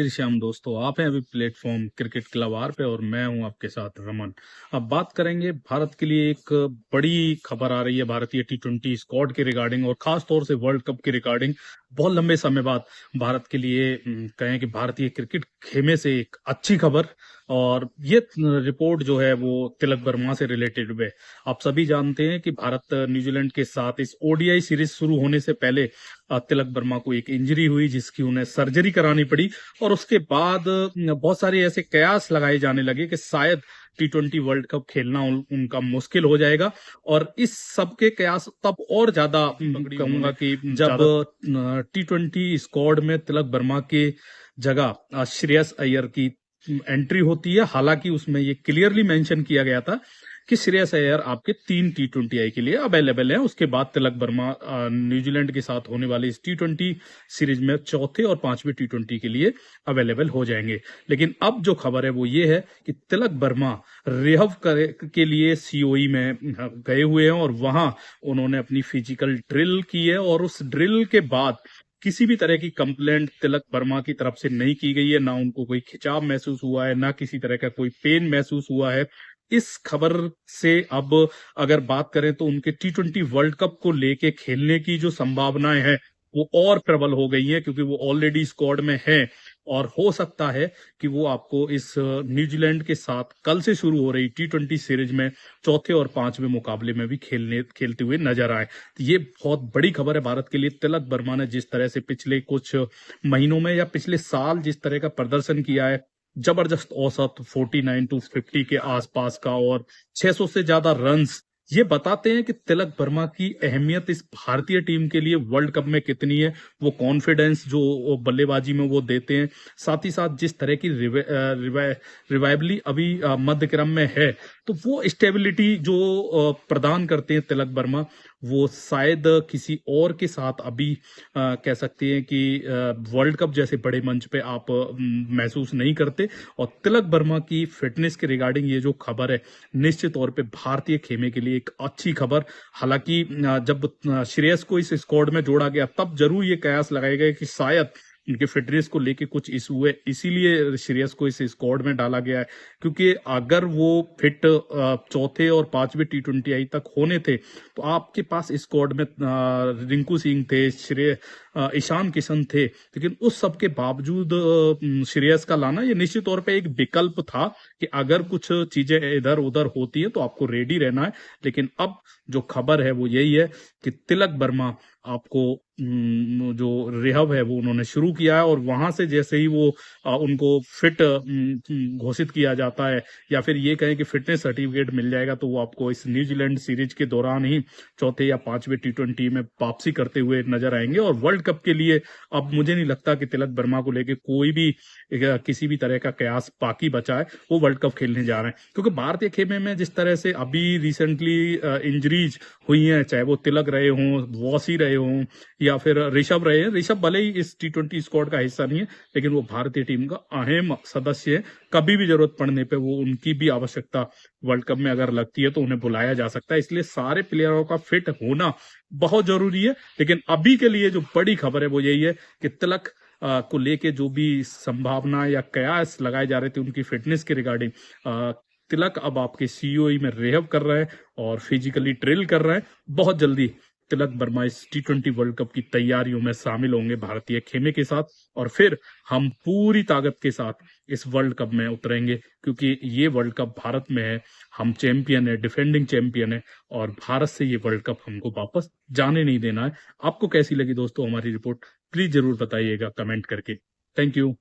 श्री श्याम दोस्तों, आप हैं अभी प्लेटफॉर्म क्रिकेट क्लब आर पे और मैं हूं आपके साथ रमन। अब बात करेंगे भारत के लिए एक बड़ी खबर आ रही है भारतीय टी20 स्क्वाड के रिगार्डिंग और खास तौर से वर्ल्ड कप के रिगार्डिंग। बहुत लंबे समय बाद भारत के लिए कहें कि भारतीय क्रिकेट खेमे से एक अच्छी खबर। और ये रिपोर्ट जो है वो तिलक वर्मा से रिलेटेड है। आप सभी जानते हैं कि भारत न्यूजीलैंड के साथ इस ओडीआई सीरीज शुरू होने से पहले तिलक वर्मा को एक इंजरी हुई जिसकी उन्हें सर्जरी करानी पड़ी। और उसके बाद बहुत सारे ऐसे कयास लगाए जाने लगे कि शायद टी20 वर्ल्ड कप खेलना उनका मुश्किल हो जाएगा। और इस सब के कयास तब और ज्यादा कहूंगा कि जब टी20 स्क्वाड में तिलक वर्मा के जगह श्रेयस अय्यर की एंट्री होती है। हालांकि उसमें ये क्लियरली मेंशन किया गया था कि श्रेयस अय्यर आपके 3 टी20 के लिए अवेलेबल है। उसके बाद तिलक वर्मा न्यूजीलैंड के साथ होने वाली इस टी20 सीरीज में चौथे और पांचवें टी20 के लिए अवेलेबल हो जाएंगे। लेकिन अब जो खबर है वो ये है कि तिलक वर्मा रिहब के लिए सीओई में गए हुए हैं और वहां उन्होंने अपनी फिजिकल ड्रिल की है। और उस ड्रिल के बाद किसी भी तरह की कंप्लेंट तिलक वर्मा की तरफ से नहीं की गई है। ना उनको कोई खिंचाव महसूस हुआ है, ना किसी तरह का कोई पेन महसूस हुआ है। इस खबर से अब अगर बात करें तो उनके टी20 वर्ल्ड कप को लेके खेलने की जो संभावनाएं हैं वो और प्रबल हो गई हैं, क्योंकि वो ऑलरेडी स्क्वाड में हैं। और हो सकता है कि वो आपको इस न्यूजीलैंड के साथ कल से शुरू हो रही टी20 सीरीज में चौथे और पांचवें मुकाबले में भी खेलते हुए नजर आए। तो ये बहुत बड़ी खबर है भारत के लिए। तिलक वर्मा ने जिस तरह से पिछले कुछ महीनों में या पिछले साल जिस तरह का प्रदर्शन किया है, जबरदस्त औसत 49 टू 50 के आसपास का और 600 से ज्यादा रन्स, ये बताते हैं कि तिलक वर्मा की अहमियत इस भारतीय टीम के लिए वर्ल्ड कप में कितनी है। वो कॉन्फिडेंस जो बल्लेबाजी में वो देते हैं, साथ ही साथ जिस तरह की रिवाइवली अभी मध्य क्रम में है, तो वो स्टेबिलिटी जो प्रदान करते हैं तिलक वर्मा, वो शायद किसी और के साथ अभी कह सकते हैं कि वर्ल्ड कप जैसे बड़े मंच पे आप महसूस नहीं करते। और तिलक वर्मा की फिटनेस के रिगार्डिंग ये जो खबर है, निश्चित तौर पे भारतीय खेमे के लिए एक अच्छी खबर। हालांकि जब श्रेयस को इस स्क्वाड में जोड़ा गया तब जरूर ये कयास लगाए गए कि शायद इनके फिटनेस को लेके कुछ इशू है, इसीलिए श्रेयस को इस स्क्वाड में डाला गया है। क्योंकि अगर वो फिट चौथे और पांचवें टी20 तक होने थे तो आपके पास स्क्वाड में रिंकू सिंह थे, ईशान किशन थे। लेकिन उस सब के बावजूद श्रेयस का लाना ये निश्चित तौर पे एक विकल्प था कि अगर कुछ चीजें इधर उधर होती है तो आपको रेडी रहना है। लेकिन अब जो खबर है वो यही है कि तिलक वर्मा आपको जो रिहब है वो उन्होंने शुरू किया है। और वहां से जैसे ही वो उनको फिट घोषित किया जाता है या फिर ये कहें कि फिटनेस सर्टिफिकेट मिल जाएगा, तो वो आपको इस न्यूजीलैंड सीरीज के दौरान ही चौथे या पांचवें टी20 में वापसी करते हुए नजर आएंगे। और वर्ल्ड कप के लिए अब मुझे नहीं लगता कि तिलक वर्मा को लेके कोई भी किसी भी तरह का कयास बाकी बचा है। वो वर्ल्ड कप खेलने जा रहे हैं, क्योंकि भारतीय खेमे में जिस तरह से अभी रिसेंटली इंजरीज हुई हैं, चाहे वो तिलक रहे हों, वॉसी रहे हों या फिर ऋषभ रहे हैं। ऋषभ भले ही इस टी20 स्क्वाड का हिस्सा नहीं है, लेकिन वो भारतीय टीम का अहम सदस्य है। कभी भी जरूरत पड़ने पे वो उनकी भी आवश्यकता वर्ल्ड कप में अगर लगती है तो उन्हें बुलाया जा सकता है। इसलिए सारे प्लेयरों का फिट होना बहुत जरूरी है। लेकिन अभी के लिए जो बड़ी खबर है वो यही है कि तिलक को लेके जो भी संभावना या कयास लगाए जा रहे थे उनकी फिटनेस के रिगार्डिंग, तिलक अब आपके सीओई में रिहब कर रहे हैं और फिजिकली ड्रिल कर रहे हैं। बहुत जल्दी तिलक वर्मा इस टी20 वर्ल्ड कप की तैयारियों में शामिल होंगे भारतीय खेमे के साथ। और फिर हम पूरी ताकत के साथ इस वर्ल्ड कप में उतरेंगे, क्योंकि ये वर्ल्ड कप भारत में है। हम चैंपियन है, डिफेंडिंग चैंपियन है, और भारत से ये वर्ल्ड कप हमको वापस जाने नहीं देना है। आपको कैसी लगी दोस्तों हमारी रिपोर्ट? प्लीज जरूर बताइएगा कमेंट करके। Thank you.